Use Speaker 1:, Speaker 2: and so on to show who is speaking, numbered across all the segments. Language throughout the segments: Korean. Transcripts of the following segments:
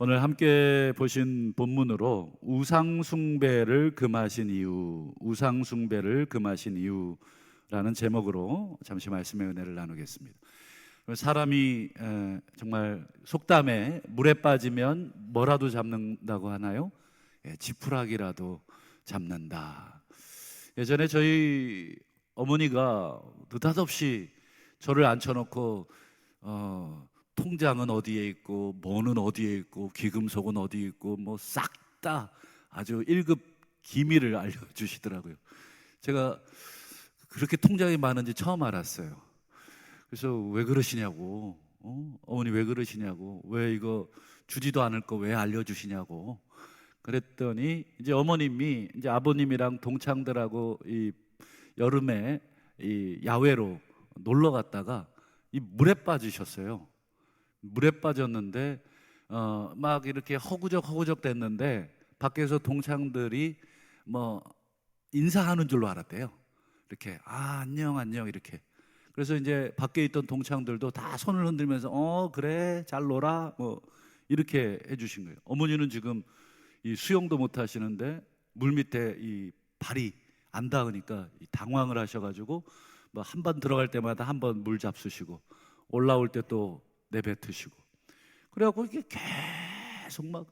Speaker 1: 오늘 함께 보신 본문으로 우상숭배를 금하신 이유, 우상숭배를 금하신 이유라는 제목으로 잠시 말씀의 은혜를 나누겠습니다. 사람이 정말 속담에 물에 빠지면 뭐라도 잡는다고 하나요? 지푸라기라도 잡는다. 예전에 저희 어머니가 느닷없이 저를 앉혀놓고 통장은 어디에 있고 뭐는 어디에 있고 귀금속은 어디에 있고 뭐 싹 다 아주 1급 기밀을 알려주시더라고요. 제가 그렇게 통장이 많은지 처음 알았어요. 그래서 왜 그러시냐고, 어머니 왜 그러시냐고, 왜 이거 주지도 않을 거 왜 알려주시냐고 그랬더니, 이제 어머님이 이제 아버님이랑 동창들하고 이 여름에 이 야외로 놀러 갔다가 이 물에 빠지셨어요. 물에 빠졌는데 막 이렇게 허구적 됐는데 밖에서 동창들이 뭐 인사하는 줄로 알았대요. 이렇게 안녕 이렇게. 그래서 이제 밖에 있던 동창들도 다 손을 흔들면서 그래 잘 놀아 뭐 이렇게 해주신 거예요. 어머니는 지금 이 수영도 못 하시는데 물 밑에 이 발이 안 닿으니까 당황을 하셔가지고 뭐 한 번 들어갈 때마다 한 번 물 잡수시고 올라올 때 또 내뱉으시고 그래갖고 이게 계속 막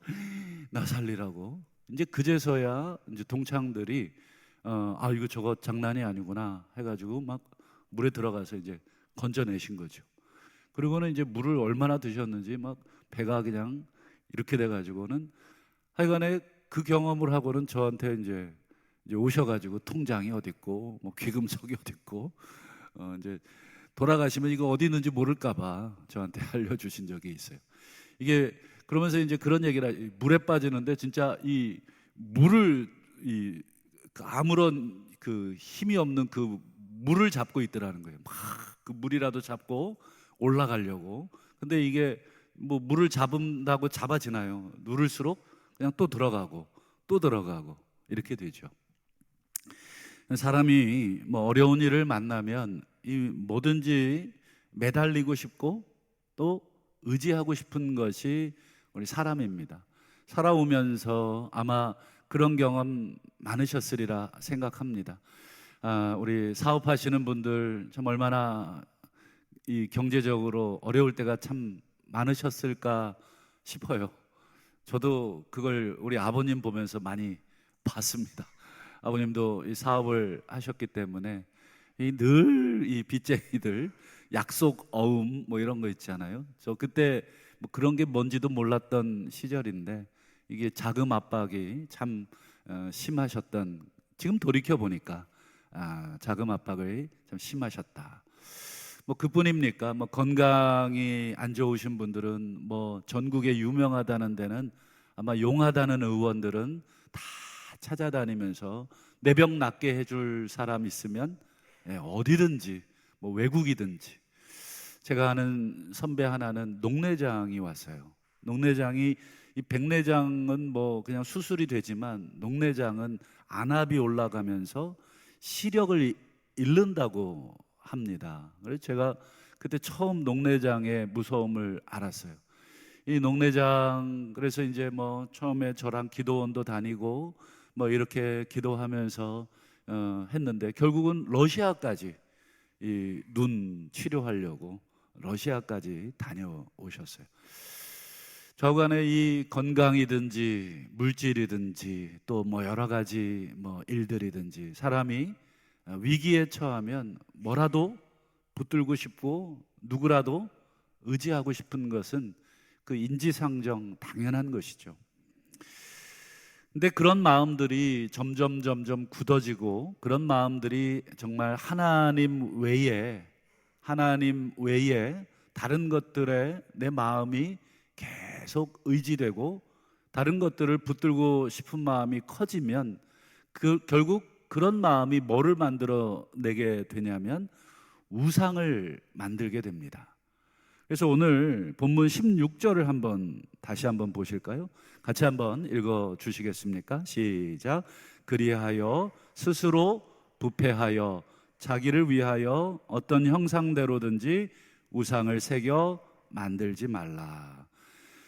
Speaker 1: 나 살리라고. 이제 그제서야 이제 동창들이 이거 저거 장난이 아니구나 해가지고 막 물에 들어가서 이제 건져내신 거죠. 그리고는 이제 물을 얼마나 드셨는지 막 배가 그냥 이렇게 돼가지고는 하여간에 그 경험을 하고는 저한테 이제 오셔가지고 통장이 어디 있고 뭐 귀금속이 어디 있고 이제 돌아가시면 이거 어디 있는지 모를까봐 저한테 알려주신 적이 있어요. 이게 그러면서 이제 그런 얘기를 물에 빠지는데 진짜 이 물을 아무런 그 힘이 없는 그 물을 잡고 있더라는 거예요. 막 그 물이라도 잡고 올라가려고. 근데 이게 뭐 물을 잡은다고 잡아지나요? 누를수록 그냥 또 들어가고 이렇게 되죠. 사람이 뭐 어려운 일을 만나면 이 뭐든지 매달리고 싶고 또 의지하고 싶은 것이 우리 사람입니다. 살아오면서 아마 그런 경험 많으셨으리라 생각합니다. 우리 사업하시는 분들 참 얼마나 이 경제적으로 어려울 때가 참 많으셨을까 싶어요. 저도 그걸 우리 아버님 보면서 많이 봤습니다. 아버님도 이 사업을 하셨기 때문에 늘 이 빚쟁이들 약속 어음 뭐 이런 거 있잖아요. 저 그때 뭐 그런 게 뭔지도 몰랐던 시절인데 이게 자금 압박이 참 심하셨던, 지금 돌이켜 보니까 자금 압박이 참 심하셨다. 뭐 그뿐입니까? 뭐 건강이 안 좋으신 분들은 뭐 전국에 유명하다는 데는 아마 용하다는 의원들은 다 찾아다니면서 내 병 낫게 해줄 사람 있으면 어디든지 뭐 외국이든지. 제가 아는 선배 하나는 녹내장이 왔어요. 녹내장이 이 백내장은 뭐 그냥 수술이 되지만 녹내장은 안압이 올라가면서 시력을 잃는다고 합니다. 그래서 제가 그때 처음 녹내장의 무서움을 알았어요. 이 녹내장, 그래서 이제 뭐 처음에 저랑 기도원도 다니고 뭐 이렇게 기도하면서 했는데 결국은 러시아까지 이 눈 치료하려고 러시아까지 다녀오셨어요. 저간에 이 건강이든지 물질이든지 또 뭐 여러 가지 뭐 일들이든지 사람이 위기에 처하면 뭐라도 붙들고 싶고 누구라도 의지하고 싶은 것은 그 인지상정 당연한 것이죠. 근데 그런 마음들이 점점 굳어지고 그런 마음들이 정말 하나님 외에 다른 것들에 내 마음이 계속 의지되고 다른 것들을 붙들고 싶은 마음이 커지면 결국 그런 마음이 뭐를 만들어내게 되냐면 우상을 만들게 됩니다. 그래서 오늘 본문 16절을 다시 한번 보실까요? 같이 한번 읽어 주시겠습니까? 시작. 그리하여 스스로 부패하여 자기를 위하여 어떤 형상대로든지 우상을 새겨 만들지 말라.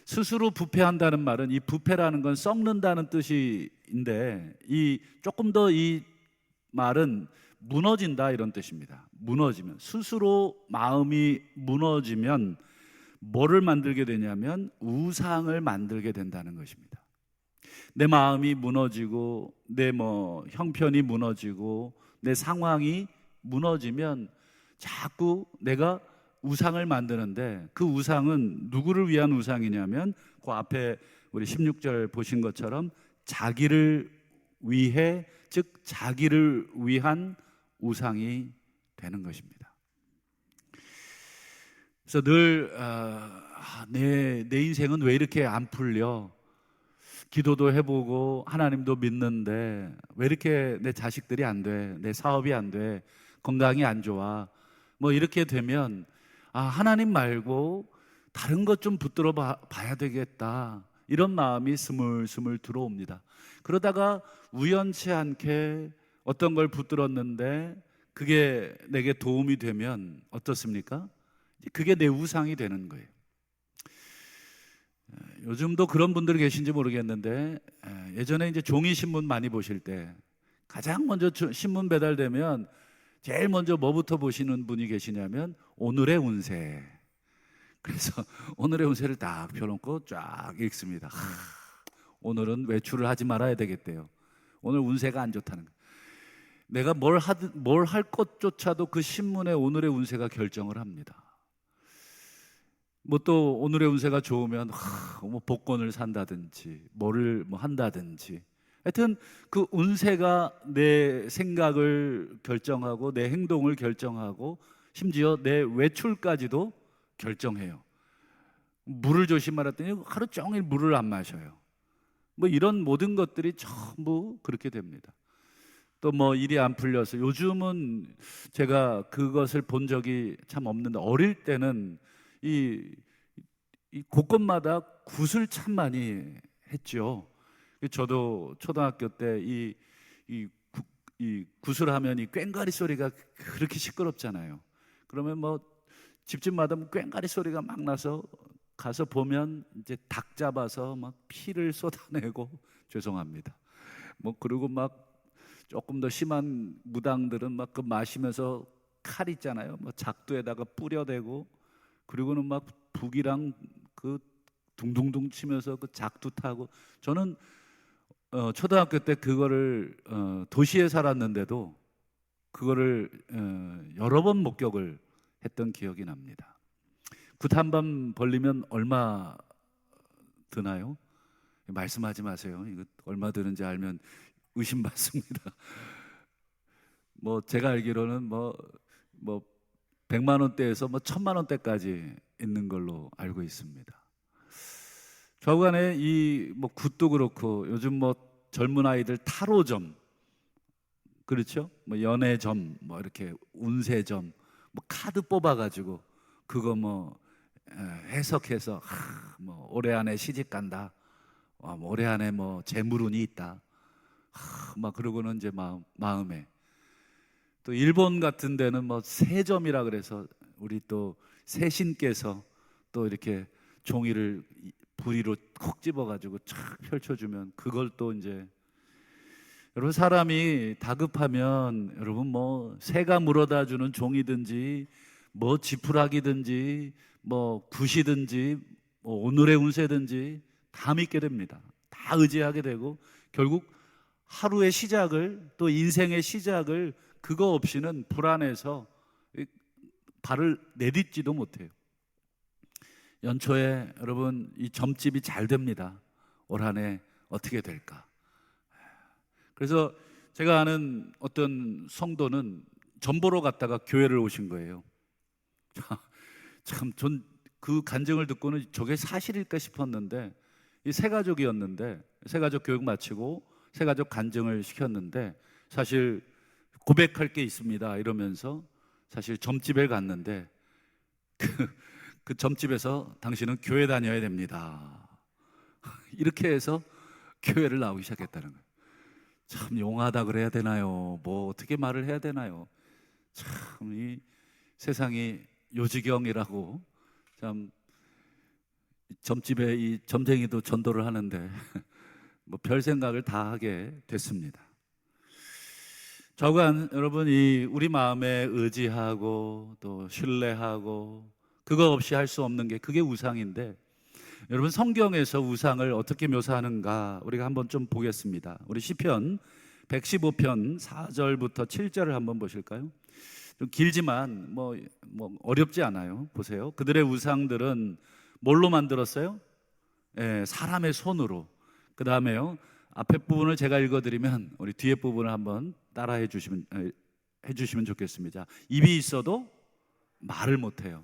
Speaker 1: 스스로 부패한다는 말은, 이 부패라는 건 썩는다는 뜻인데, 이 조금 더 이 말은 무너진다 이런 뜻입니다. 무너지면, 스스로 마음이 무너지면 뭐를 만들게 되냐면 우상을 만들게 된다는 것입니다. 내 마음이 무너지고 내 형편이 무너지고 내 상황이 무너지면 자꾸 내가 우상을 만드는데, 그 우상은 누구를 위한 우상이냐면 그 앞에 우리 16절 보신 것처럼 자기를 위해, 즉 자기를 위한 우상이 되는 것입니다. 그래서 늘 내 인생은 왜 이렇게 안 풀려? 기도도 해보고 하나님도 믿는데 왜 이렇게 내 자식들이 안 돼? 내 사업이 안 돼? 건강이 안 좋아? 뭐 이렇게 되면 하나님 말고 다른 것 좀 붙들어 봐야 되겠다, 이런 마음이 스물스물 들어옵니다. 그러다가 우연치 않게 어떤 걸 붙들었는데 그게 내게 도움이 되면 어떻습니까? 그게 내 우상이 되는 거예요. 요즘도 그런 분들이 계신지 모르겠는데, 예전에 이제 종이 신문 많이 보실 때 가장 먼저 신문 배달되면 제일 먼저 뭐부터 보시는 분이 계시냐면 오늘의 운세. 그래서 오늘의 운세를 딱 펴놓고 쫙 읽습니다. 오늘은 외출을 하지 말아야 되겠대요. 오늘 운세가 안 좋다는 거예요. 내가 뭘 할 것조차도 그 신문에 오늘의 운세가 결정을 합니다. 또 오늘의 운세가 좋으면 복권을 산다든지 뭐를 한다든지, 하여튼 그 운세가 내 생각을 결정하고 내 행동을 결정하고 심지어 내 외출까지도 결정해요. 물을 조심하랬더니 하루 종일 물을 안 마셔요. 이런 모든 것들이 전부 그렇게 됩니다. 또 일이 안 풀려서, 요즘은 제가 그것을 본 적이 참 없는데, 어릴 때는 이 곳곳마다 굿을 참 많이 했죠. 저도 초등학교 때 이 굿을 하면 이 꽹과리 소리가 그렇게 시끄럽잖아요. 그러면 집집마다 꽹과리 소리가 막 나서 가서 보면 이제 닭 잡아서 막 피를 쏟아내고, 죄송합니다. 그리고 조금 더 심한 무당들은 그 마시면서 칼 있잖아요. 작두에다가 뿌려대고, 그리고는 북이랑 그 둥둥둥 치면서 그 작두 타고. 저는 초등학교 때 그거를 도시에 살았는데도 그거를 여러 번 목격을 했던 기억이 납니다. 굿 한 번 벌리면 얼마 드나요? 말씀하지 마세요. 이거 얼마 드는지 알면 의심받습니다. 제가 알기로는 100만 원대에서 1000만 원대까지 있는 걸로 알고 있습니다. 좌우간에 이 굿도 그렇고, 요즘 젊은 아이들 타로점, 그렇죠? 연애점, 이렇게 운세점, 카드 뽑아가지고 그거 해석해서 올해 안에 시집 간다, 올해 안에 재물운이 있다, 그러고는 이제 마음에 또 일본 같은 데는 세점이라 그래서 우리 또 세신께서 또 이렇게 종이를 부리로 콕 집어가지고 쫙 펼쳐주면 그걸 또 이제, 여러분 사람이 다급하면 여러분 새가 물어다 주는 종이든지 지푸라기든지 굿이든지 오늘의 운세든지 다 믿게 됩니다. 다 의지하게 되고 결국 하루의 시작을, 또 인생의 시작을 그거 없이는 불안해서 발을 내딛지도 못해요. 연초에 여러분 이 점집이 잘 됩니다. 올 한 해 어떻게 될까? 그래서 제가 아는 어떤 성도는 점 보러 갔다가 교회를 오신 거예요. 참 전 그 간증을 듣고는 저게 사실일까 싶었는데, 이 세 가족이었는데 세 가족 교육 마치고 세 가족 간증을 시켰는데, 사실 고백할 게 있습니다 이러면서 사실 점집에 갔는데 그 점집에서 당신은 교회 다녀야 됩니다 이렇게 해서 교회를 나오기 시작했다는 거예요. 참 용하다 그래야 되나요? 어떻게 말을 해야 되나요? 참 이 세상이 요지경이라고 참 점집에 이 점쟁이도 전도를 하는데 뭐 별 생각을 다 하게 됐습니다. 저간 여러분, 이 우리 마음에 의지하고 또 신뢰하고 그거 없이 할 수 없는 게 그게 우상인데, 여러분 성경에서 우상을 어떻게 묘사하는가 우리가 한번 좀 보겠습니다. 우리 시편 115편 4절부터 7절을 한번 보실까요? 좀 길지만 뭐 어렵지 않아요. 보세요. 그들의 우상들은 뭘로 만들었어요? 사람의 손으로. 그 다음에요, 앞에 부분을 제가 읽어드리면 우리 뒤에 부분을 한번 따라해 해주시면 좋겠습니다. 입이 있어도 말을 못해요.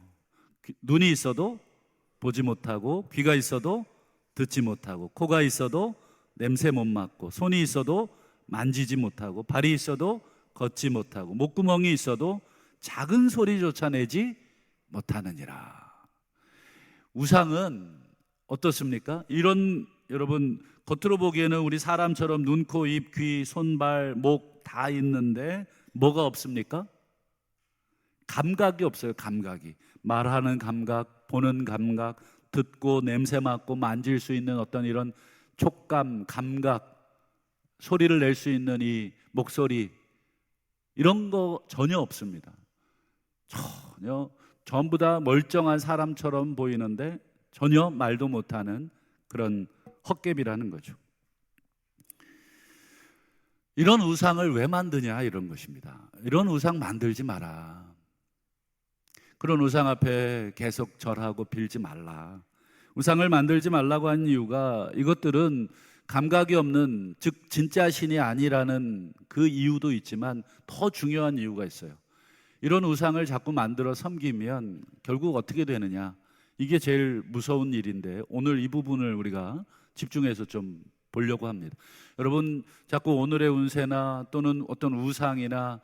Speaker 1: 눈이 있어도 보지 못하고, 귀가 있어도 듣지 못하고, 코가 있어도 냄새 못 맡고, 손이 있어도 만지지 못하고, 발이 있어도 걷지 못하고, 목구멍이 있어도 작은 소리조차 내지 못하느니라. 우상은 어떻습니까? 이런, 여러분 겉으로 보기에는 우리 사람처럼 눈, 코, 입, 귀, 손, 발, 목 다 있는데 뭐가 없습니까? 감각이 없어요. 감각이. 말하는 감각, 보는 감각, 듣고 냄새 맡고 만질 수 있는 어떤 이런 촉감, 감각, 소리를 낼 수 있는 이 목소리, 이런 거 전혀 없습니다. 전부 다 멀쩡한 사람처럼 보이는데 전혀 말도 못하는 그런 헛개비라는 거죠. 이런 우상을 왜 만드냐, 이런 것입니다. 이런 우상 만들지 마라. 그런 우상 앞에 계속 절하고 빌지 말라. 우상을 만들지 말라고 한 이유가, 이것들은 감각이 없는, 즉 진짜 신이 아니라는 그 이유도 있지만 더 중요한 이유가 있어요. 이런 우상을 자꾸 만들어 섬기면 결국 어떻게 되느냐, 이게 제일 무서운 일인데 오늘 이 부분을 우리가 집중해서 좀 보려고 합니다. 여러분, 자꾸 오늘의 운세나 또는 어떤 우상이나,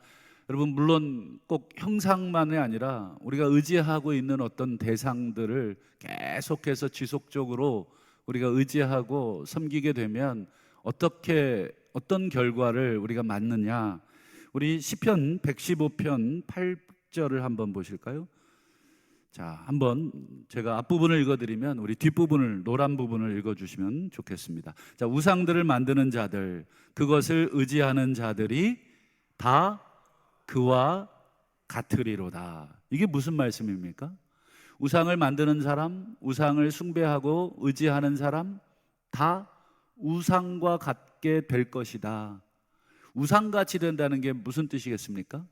Speaker 1: 여러분 물론 꼭 형상만이 아니라 우리가 의지하고 있는 어떤 대상들을 계속해서 지속적으로 우리가 의지하고 섬기게 되면 어떤 결과를 우리가 맞느냐. 우리 시편 115편 8절을 한번 보실까요? 자, 한번 제가 앞부분을 읽어드리면 우리 뒷부분을, 노란 부분을 읽어주시면 좋겠습니다. 자, 우상들을 만드는 자들, 그것을 의지하는 자들이 다 그와 같으리로다. 이게 무슨 말씀입니까? 우상을 만드는 사람, 우상을 숭배하고 의지하는 사람 다 우상과 같게 될 것이다. 우상같이 된다는 게 무슨 뜻이겠습니까?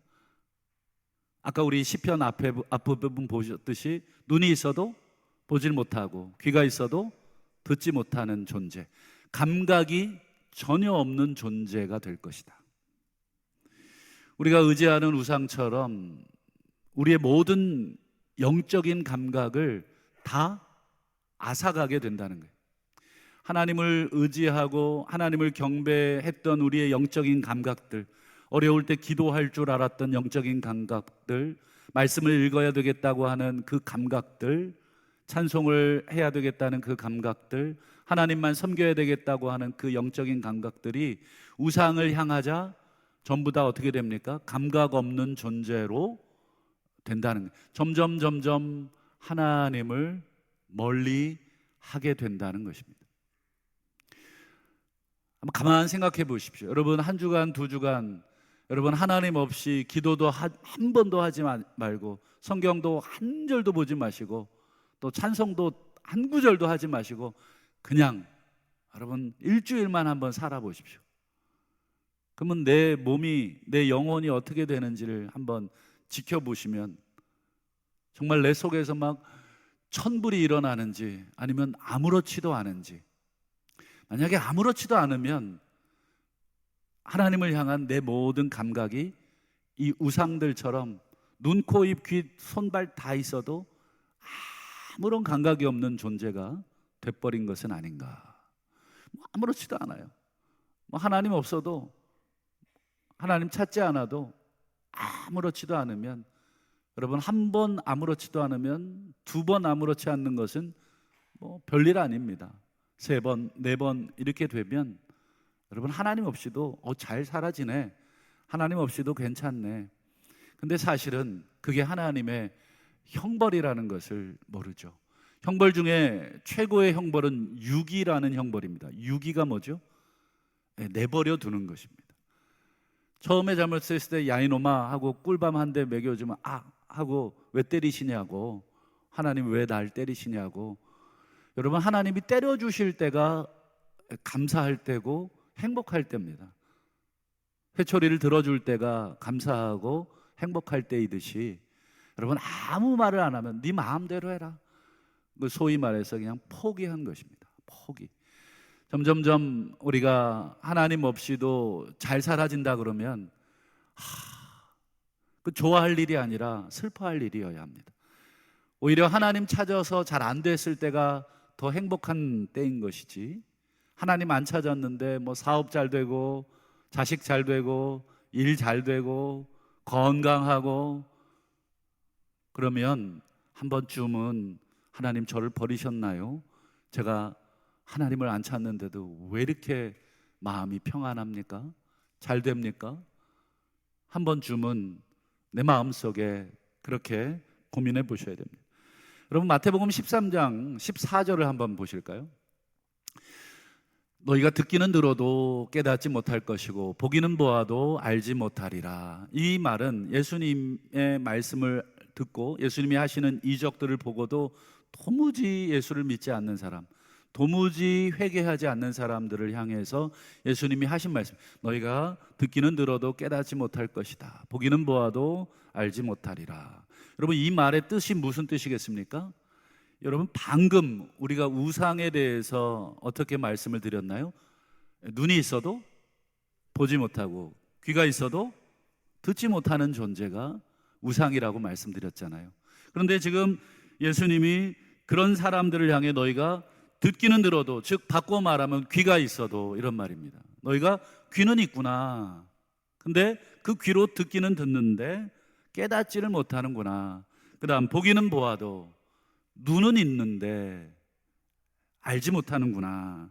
Speaker 1: 아까 우리 시편 앞부분 보셨듯이 눈이 있어도 보질 못하고, 귀가 있어도 듣지 못하는 존재, 감각이 전혀 없는 존재가 될 것이다. 우리가 의지하는 우상처럼 우리의 모든 영적인 감각을 다 앗아가게 된다는 거예요. 하나님을 의지하고 하나님을 경배했던 우리의 영적인 감각들, 어려울 때 기도할 줄 알았던 영적인 감각들, 말씀을 읽어야 되겠다고 하는 그 감각들, 찬송을 해야 되겠다는 그 감각들, 하나님만 섬겨야 되겠다고 하는 그 영적인 감각들이 우상을 향하자 전부 다 어떻게 됩니까? 감각 없는 존재로 된다는 거예요. 점점 하나님을 멀리 하게 된다는 것입니다. 한번 가만 생각해 보십시오. 여러분, 한 주간, 두 주간 여러분 하나님 없이 기도도 한 번도 하지 말고, 성경도 한 절도 보지 마시고, 또 찬송도 한 구절도 하지 마시고 그냥 여러분 일주일만 한번 살아보십시오. 그러면 내 몸이, 내 영혼이 어떻게 되는지를 한번 지켜보시면 정말 내 속에서 막 천불이 일어나는지 아니면 아무렇지도 않은지. 만약에 아무렇지도 않으면 하나님을 향한 내 모든 감각이 이 우상들처럼 눈, 코, 입, 귀, 손발 다 있어도 아무런 감각이 없는 존재가 돼버린 것은 아닌가. 아무렇지도 않아요. 하나님 없어도, 하나님 찾지 않아도, 아무렇지도 않으면, 여러분 한 번 아무렇지도 않으면 두 번 아무렇지 않는 것은 별일 아닙니다. 세 번, 네 번 이렇게 되면 여러분 하나님 없이도 잘 살아지네, 하나님 없이도 괜찮네. 근데 사실은 그게 하나님의 형벌이라는 것을 모르죠. 형벌 중에 최고의 형벌은 유기라는 형벌입니다. 유기가 뭐죠? 내버려 두는 것입니다. 처음에 잘못했을 때 야 이놈아 하고 꿀밤 한 대 먹여주면 아 하고 왜 때리시냐고, 하나님 왜 날 때리시냐고. 여러분, 하나님이 때려주실 때가 감사할 때고 행복할 때입니다. 회초리를 들어줄 때가 감사하고 행복할 때이듯이 여러분, 아무 말을 안 하면 네 마음대로 해라, 소위 말해서 그냥 포기한 것입니다. 포기. 점점점 우리가 하나님 없이도 잘 살아진다 그러면 그 좋아할 일이 아니라 슬퍼할 일이어야 합니다. 오히려 하나님 찾아서 잘 안 됐을 때가 더 행복한 때인 것이지, 하나님 안 찾았는데 뭐 사업 잘 되고 자식 잘 되고 일 잘 되고 건강하고 그러면 한 번쯤은 하나님 저를 버리셨나요? 제가 하나님을 안 찾는데도 왜 이렇게 마음이 평안합니까? 잘 됩니까? 한 번쯤은 내 마음속에 그렇게 고민해 보셔야 됩니다. 여러분, 마태복음 13장 14절을 한번 보실까요? 너희가 듣기는 들어도 깨닫지 못할 것이고 보기는 보아도 알지 못하리라. 이 말은 예수님의 말씀을 듣고 예수님이 하시는 이적들을 보고도 도무지 예수를 믿지 않는 사람, 도무지 회개하지 않는 사람들을 향해서 예수님이 하신 말씀, 너희가 듣기는 들어도 깨닫지 못할 것이다, 보기는 보아도 알지 못하리라. 여러분, 이 말의 뜻이 무슨 뜻이겠습니까? 여러분, 방금 우리가 우상에 대해서 어떻게 말씀을 드렸나요? 눈이 있어도 보지 못하고 귀가 있어도 듣지 못하는 존재가 우상이라고 말씀드렸잖아요. 그런데 지금 예수님이 그런 사람들을 향해 너희가 듣기는 들어도, 즉 바꿔 말하면 귀가 있어도 이런 말입니다. 너희가 귀는 있구나, 근데 그 귀로 듣기는 듣는데 깨닫지를 못하는구나. 그 다음 보기는 보아도 눈은 있는데 알지 못하는구나.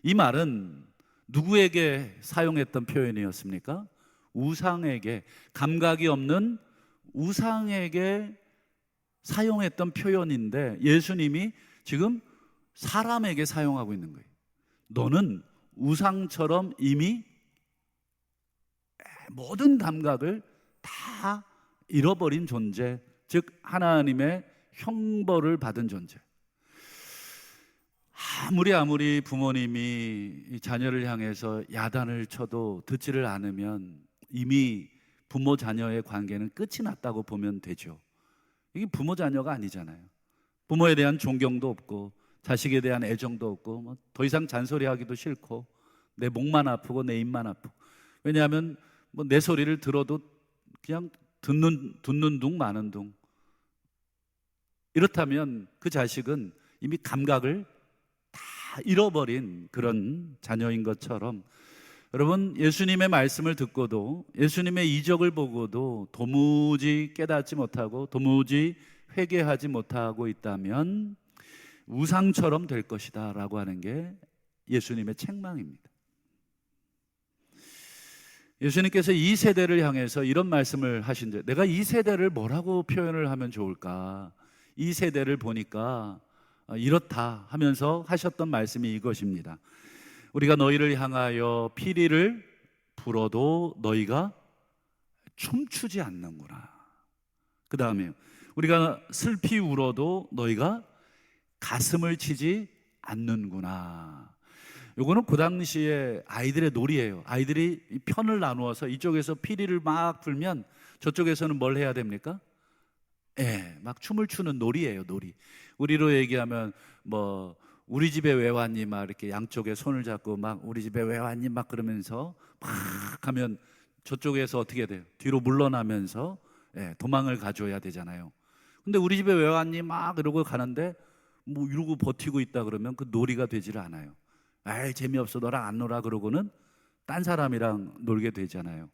Speaker 1: 이 말은 누구에게 사용했던 표현이었습니까? 우상에게, 감각이 없는 우상에게 사용했던 표현인데 예수님이 지금 사람에게 사용하고 있는 거예요. 너는 우상처럼 이미 모든 감각을 다 잃어버린 존재, 즉 하나님의 형벌을 받은 존재. 아무리 부모님이 자녀를 향해서 야단을 쳐도 듣지를 않으면 이미 부모 자녀의 관계는 끝이 났다고 보면 되죠. 이게 부모 자녀가 아니잖아요. 부모에 대한 존경도 없고 자식에 대한 애정도 없고 더 이상 잔소리하기도 싫고 내 목만 아프고 내 입만 아프고. 왜냐하면 내 소리를 들어도 그냥 듣는 둥 마는 둥. 이렇다면 그 자식은 이미 감각을 다 잃어버린 그런 자녀인 것처럼, 여러분, 예수님의 말씀을 듣고도 예수님의 이적을 보고도 도무지 깨닫지 못하고 도무지 회개하지 못하고 있다면 우상처럼 될 것이다 라고 하는 게 예수님의 책망입니다. 예수님께서 이 세대를 향해서 이런 말씀을 하신데, 내가 이 세대를 뭐라고 표현을 하면 좋을까? 이 세대를 보니까 이렇다 하면서 하셨던 말씀이 이것입니다. 우리가 너희를 향하여 피리를 불어도 너희가 춤추지 않는구나. 그 다음에 우리가 슬피 울어도 너희가 가슴을 치지 않는구나. 요거는 그 당시에 아이들의 놀이예요. 아이들이 편을 나누어서 이쪽에서 피리를 막 불면 저쪽에서는 뭘 해야 됩니까? 막 춤을 추는 놀이예요, 놀이. 우리로 얘기하면 우리 집에 왜 왔니? 막 이렇게 양쪽에 손을 잡고 막 우리 집에 왜 왔니? 막 그러면서 막 하면 저쪽에서 어떻게 돼요? 뒤로 물러나면서 도망을 가져야 되잖아요. 근데 우리 집에 왜 왔니? 막 이러고 가는데 이러고 버티고 있다 그러면 그 놀이가 되지를 않아요. 재미없어, 너랑 안 놀아 그러고는 딴 사람이랑 놀게 되잖아요.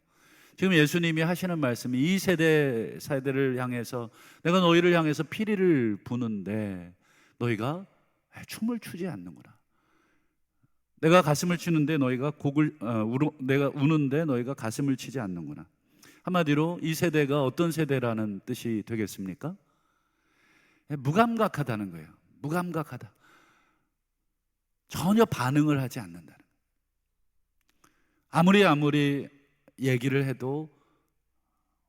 Speaker 1: 지금 예수님이 하시는 말씀이 이 세대를 향해서 내가 너희를 향해서 피리를 부는데 너희가 춤을 추지 않는구나. 내가 가슴을 치는데 너희가 내가 우는데 너희가 가슴을 치지 않는구나. 한마디로 이 세대가 어떤 세대라는 뜻이 되겠습니까? 무감각하다는 거예요. 무감각하다. 전혀 반응을 하지 않는다는 거예요. 아무리 얘기를 해도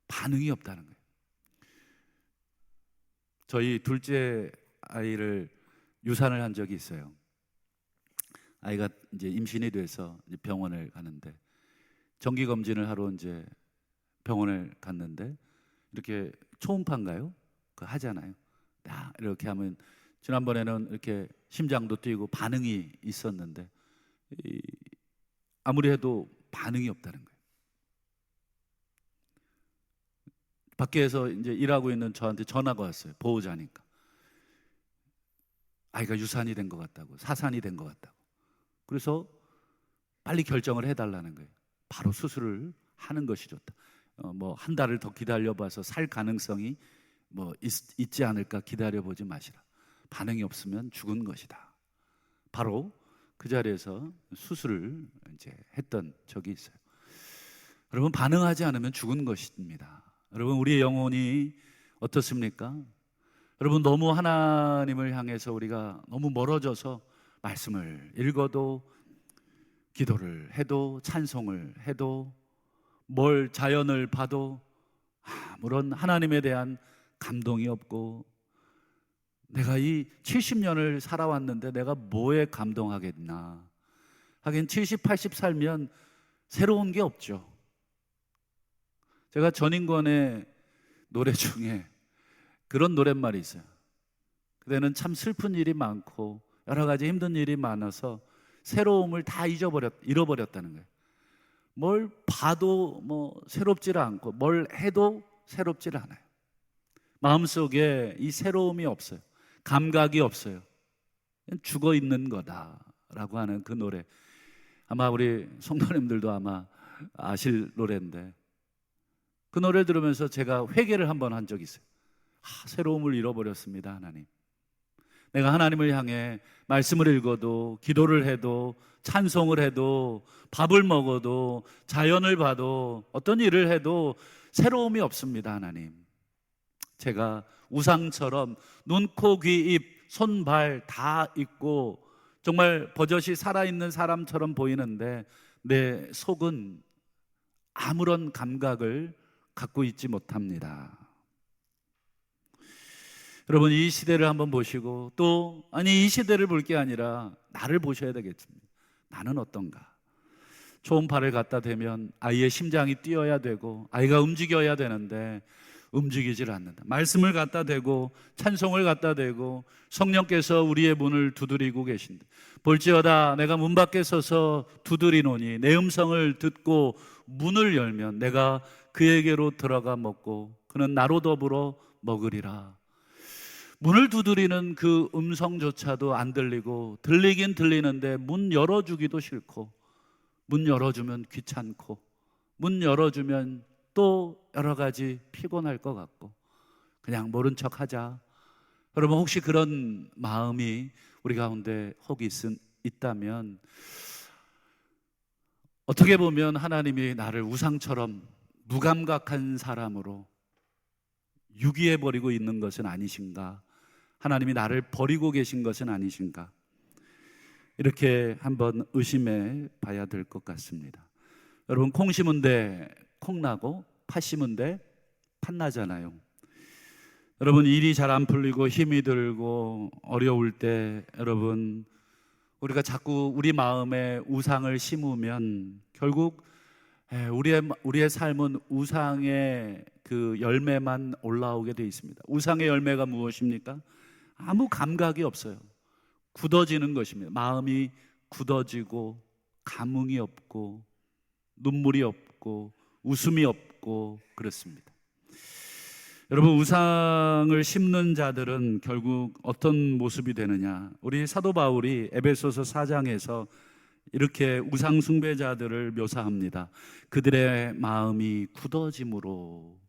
Speaker 1: 반응이 없다는 거예요. 저희 둘째 아이를 유산을 한 적이 있어요. 아이가 이제 임신이 돼서 이제 병원을 가는데, 정기 검진을 하러 이제 병원을 갔는데, 이렇게 초음파인가요? 그거 하잖아요. 이렇게 하면 지난번에는 이렇게 심장도 뛰고 반응이 있었는데 아무리 해도 반응이 없다는 거예요. 밖에서 이제 일하고 있는 저한테 전화가 왔어요. 보호자니까. 아이가 유산이 된 것 같다고, 사산이 된 것 같다고. 그래서 빨리 결정을 해달라는 거예요. 바로 수술을 하는 것이 좋다. 뭐 한 달을 더 기다려봐서 살 가능성이 뭐 있지 않을까 기다려보지 마시라. 반응이 없으면 죽은 것이다. 바로 그 자리에서 수술을 이제 했던 적이 있어요. 여러분, 반응하지 않으면 죽은 것입니다. 여러분, 우리의 영혼이 어떻습니까? 여러분, 너무 하나님을 향해서 우리가 너무 멀어져서 말씀을 읽어도, 기도를 해도, 찬송을 해도, 뭘 자연을 봐도 아무런 하나님에 대한 감동이 없고, 내가 이 70년을 살아왔는데 내가 뭐에 감동하겠나. 하긴 70, 80 살면 새로운 게 없죠. 제가 전인권의 노래 중에 그런 노랫말이 있어요. 그때는 참 슬픈 일이 많고 여러 가지 힘든 일이 많아서 새로움을 다 잃어버렸다는 거예요. 뭘 봐도 뭐 새롭지를 않고 뭘 해도 새롭지를 않아요. 마음속에 이 새로움이 없어요. 감각이 없어요. 죽어 있는 거다라고 하는 그 노래, 아마 우리 성도님들도 아마 아실 노래인데, 그 노래를 들으면서 제가 회개를 한번 한 적이 있어요. 새로움을 잃어버렸습니다. 하나님, 내가 하나님을 향해 말씀을 읽어도, 기도를 해도, 찬송을 해도, 밥을 먹어도, 자연을 봐도, 어떤 일을 해도 새로움이 없습니다. 하나님, 제가 우상처럼 눈, 코, 귀, 입, 손, 발 다 있고 정말 버젓이 살아있는 사람처럼 보이는데 내 속은 아무런 감각을 갖고 있지 못합니다. 여러분, 이 시대를 한번 보시고, 또 이 시대를 볼 게 아니라 나를 보셔야 되겠습니다. 나는 어떤가? 초음파를 갖다 대면 아이의 심장이 뛰어야 되고 아이가 움직여야 되는데 움직이질 않는다. 말씀을 갖다 대고 찬송을 갖다 대고 성령께서 우리의 문을 두드리고 계신다. 볼지어다 내가 문 밖에 서서 두드리노니 내 음성을 듣고 문을 열면 내가 그에게로 들어가 먹고 그는 나로 더불어 먹으리라. 문을 두드리는 그 음성조차도 안 들리고, 들리긴 들리는데 문 열어주기도 싫고, 문 열어주면 귀찮고, 문 열어주면 또 여러 가지 피곤할 것 같고, 그냥 모른 척 하자. 여러분, 혹시 그런 마음이 우리 가운데 혹 있다면, 어떻게 보면 하나님이 나를 우상처럼 무감각한 사람으로 유기해버리고 있는 것은 아니신가? 하나님이 나를 버리고 계신 것은 아니신가? 이렇게 한번 의심해 봐야 될 것 같습니다. 여러분, 콩 심은데 콩 나고 팥 심은데 팥 나잖아요. 여러분, 일이 잘 안 풀리고 힘이 들고 어려울 때 여러분, 우리가 자꾸 우리 마음에 우상을 심으면 결국 우리의 삶은 우상의 그 열매만 올라오게 되어 있습니다. 우상의 열매가 무엇입니까? 아무 감각이 없어요. 굳어지는 것입니다. 마음이 굳어지고 감흥이 없고 눈물이 없고 웃음이 없고 그렇습니다. 여러분, 우상을 심는 자들은 결국 어떤 모습이 되느냐? 우리 사도 바울이 에베소서 4장에서 이렇게 우상 숭배자들을 묘사합니다. 그들의 마음이 굳어짐으로.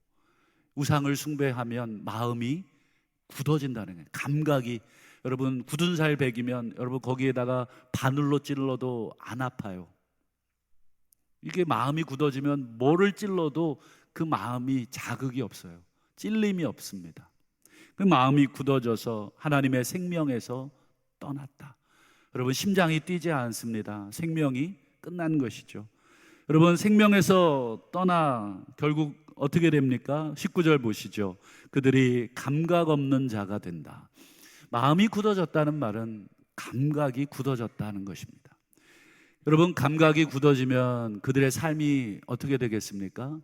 Speaker 1: 우상을 숭배하면 마음이 굳어진다는 거예요. 감각이, 여러분, 굳은 살 베기면 여러분 거기에다가 바늘로 찔러도 안 아파요. 이게 마음이 굳어지면 뭐를 찔러도 그 마음이 자극이 없어요. 찔림이 없습니다. 그 마음이 굳어져서 하나님의 생명에서 떠났다. 여러분, 심장이 뛰지 않습니다. 생명이 끝난 것이죠. 여러분, 생명에서 떠나 결국 어떻게 됩니까? 19절 보시죠. 그들이 감각 없는 자가 된다. 마음이 굳어졌다는 말은 감각이 굳어졌다는 것입니다. 여러분, 감각이 굳어지면 그들의 삶이 어떻게 되겠습니까?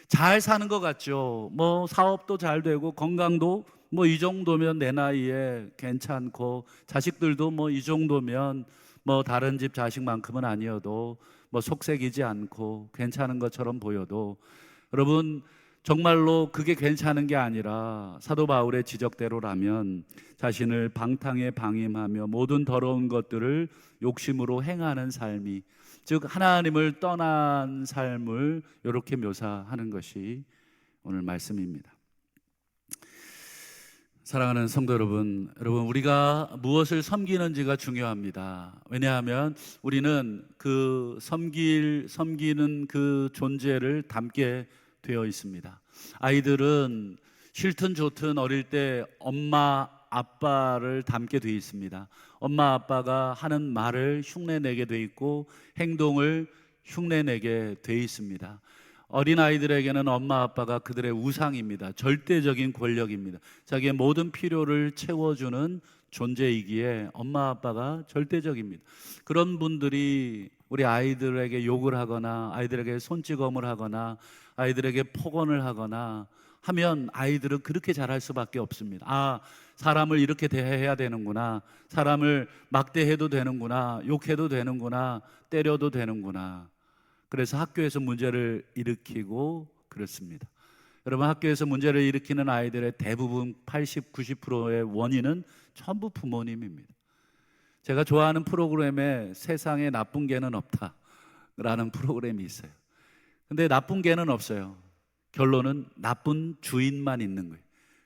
Speaker 1: 잘 사는 것 같죠. 뭐 사업도 잘 되고 건강도 뭐 이 정도면 내 나이에 괜찮고, 자식들도 뭐 이 정도면 뭐 다른 집 자식만큼은 아니어도 뭐 속색이지 않고 괜찮은 것처럼 보여도, 여러분, 정말로 그게 괜찮은 게 아니라 사도 바울의 지적대로라면 자신을 방탕에 방임하며 모든 더러운 것들을 욕심으로 행하는 삶이, 즉 하나님을 떠난 삶을 이렇게 묘사하는 것이 오늘 말씀입니다. 사랑하는 성도 여러분, 우리가 무엇을 섬기는지가 중요합니다. 왜냐하면 우리는 그 섬기는 그 존재를 담게 되어 있습니다. 아이들은 싫든 좋든 어릴 때 엄마 아빠를 닮게 되어 있습니다. 엄마 아빠가 하는 말을 흉내내게 되어 있고 행동을 흉내내게 되어 있습니다. 어린아이들에게는 엄마 아빠가 그들의 우상입니다. 절대적인 권력입니다. 자기의 모든 필요를 채워주는 존재이기에 엄마 아빠가 절대적입니다. 그런 분들이 우리 아이들에게 욕을 하거나 아이들에게 손찌검을 하거나 아이들에게 폭언을 하거나 하면 아이들은 그렇게 자랄 수밖에 없습니다. 아, 사람을 이렇게 대해야 되는구나, 사람을 막대해도 되는구나, 욕해도 되는구나, 때려도 되는구나. 그래서 학교에서 문제를 일으키고 그렇습니다. 여러분, 학교에서 문제를 일으키는 아이들의 대부분 80, 90%의 원인은 전부 부모님입니다. 제가 좋아하는 프로그램에 세상에 나쁜 개는 없다라는 프로그램이 있어요. 근데 나쁜 개는 없어요. 결론은 나쁜 주인만 있는 거예요.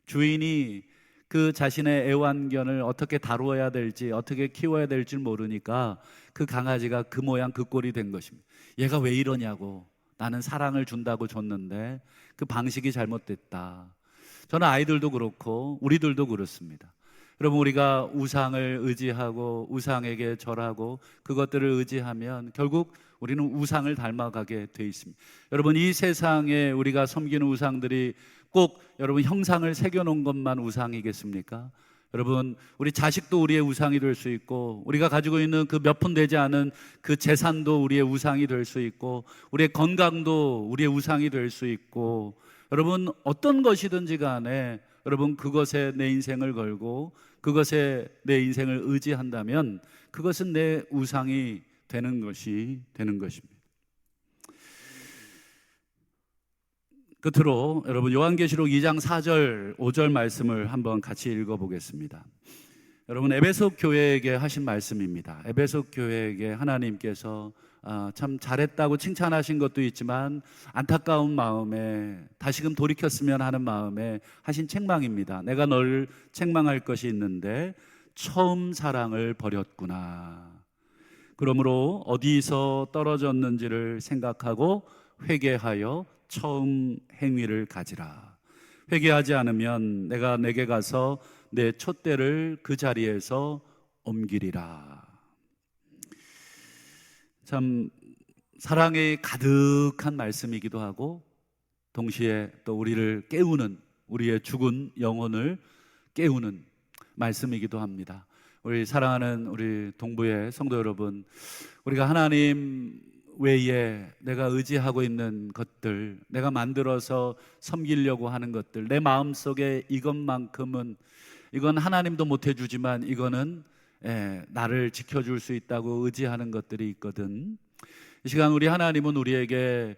Speaker 1: 주인이 그 자신의 애완견을 어떻게 다루어야 될지, 어떻게 키워야 될지 모르니까 그 강아지가 그 모양 그 꼴이 된 것입니다. 얘가 왜 이러냐고, 나는 사랑을 준다고 줬는데 그 방식이 잘못됐다. 저는 아이들도 그렇고 우리들도 그렇습니다. 여러분, 우리가 우상을 의지하고 우상에게 절하고 그것들을 의지하면 결국 우리는 우상을 닮아가게 돼 있습니다. 여러분, 이 세상에 우리가 섬기는 우상들이 꼭 여러분 형상을 새겨놓은 것만 우상이겠습니까? 여러분, 우리 자식도 우리의 우상이 될 수 있고, 우리가 가지고 있는 그 몇 푼 되지 않은 그 재산도 우리의 우상이 될 수 있고, 우리의 건강도 우리의 우상이 될 수 있고, 여러분, 어떤 것이든지 간에 여러분 그것에 내 인생을 걸고 그것에 내 인생을 의지한다면 그것은 내 우상이 되는 것입니다. 끝으로 여러분, 요한계시록 2장 4절 5절 말씀을 한번 같이 읽어보겠습니다. 여러분, 에베소 교회에게 하신 말씀입니다. 에베소 교회에게 하나님께서 참 잘했다고 칭찬하신 것도 있지만 안타까운 마음에 다시금 돌이켰으면 하는 마음에 하신 책망입니다. 내가 너를 책망할 것이 있는데 처음 사랑을 버렸구나. 그러므로 어디서 떨어졌는지를 생각하고 회개하여 처음 행위를 가지라. 회개하지 않으면 내가 내게 가서 내 촛대를 그 자리에서 옮기리라. 참 사랑에 가득한 말씀이기도 하고 동시에 또 우리를 깨우는, 우리의 죽은 영혼을 깨우는 말씀이기도 합니다. 우리 사랑하는 우리 동부의 성도 여러분, 우리가 하나님 외에 내가 의지하고 있는 것들, 내가 만들어서 섬기려고 하는 것들, 내 마음속에 이것만큼은, 이건 하나님도 못 해주지만 이거는 나를 지켜줄 수 있다고 의지하는 것들이 있거든. 이 시간 우리 하나님은 우리에게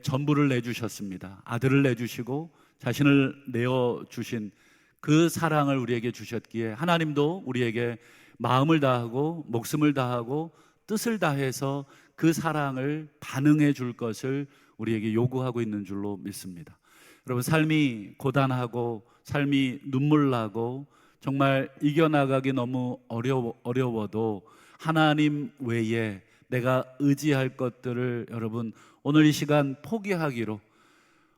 Speaker 1: 전부를 내주셨습니다. 아들을 내주시고 자신을 내어주신 그 사랑을 우리에게 주셨기에 하나님도 우리에게 마음을 다하고 목숨을 다하고 뜻을 다해서 그 사랑을 반응해 줄 것을 우리에게 요구하고 있는 줄로 믿습니다. 여러분, 삶이 고단하고 삶이 눈물나고 정말 이겨나가기 너무 어려워도 하나님 외에 내가 의지할 것들을 여러분 오늘 이 시간 포기하기로,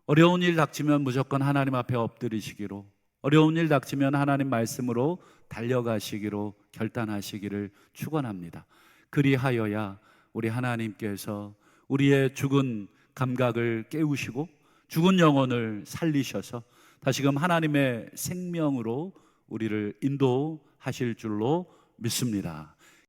Speaker 1: 어려운 일 닥치면 무조건 하나님 앞에 엎드리시기로, 어려운 일 닥치면 하나님 말씀으로 달려가시기로 결단하시기를 축원합니다. 그리하여야 우리 하나님께서 우리의 죽은 감각을 깨우시고 죽은 영혼을 살리셔서 다시금 하나님의 생명으로 우리를 인도하실 줄로 믿습니다.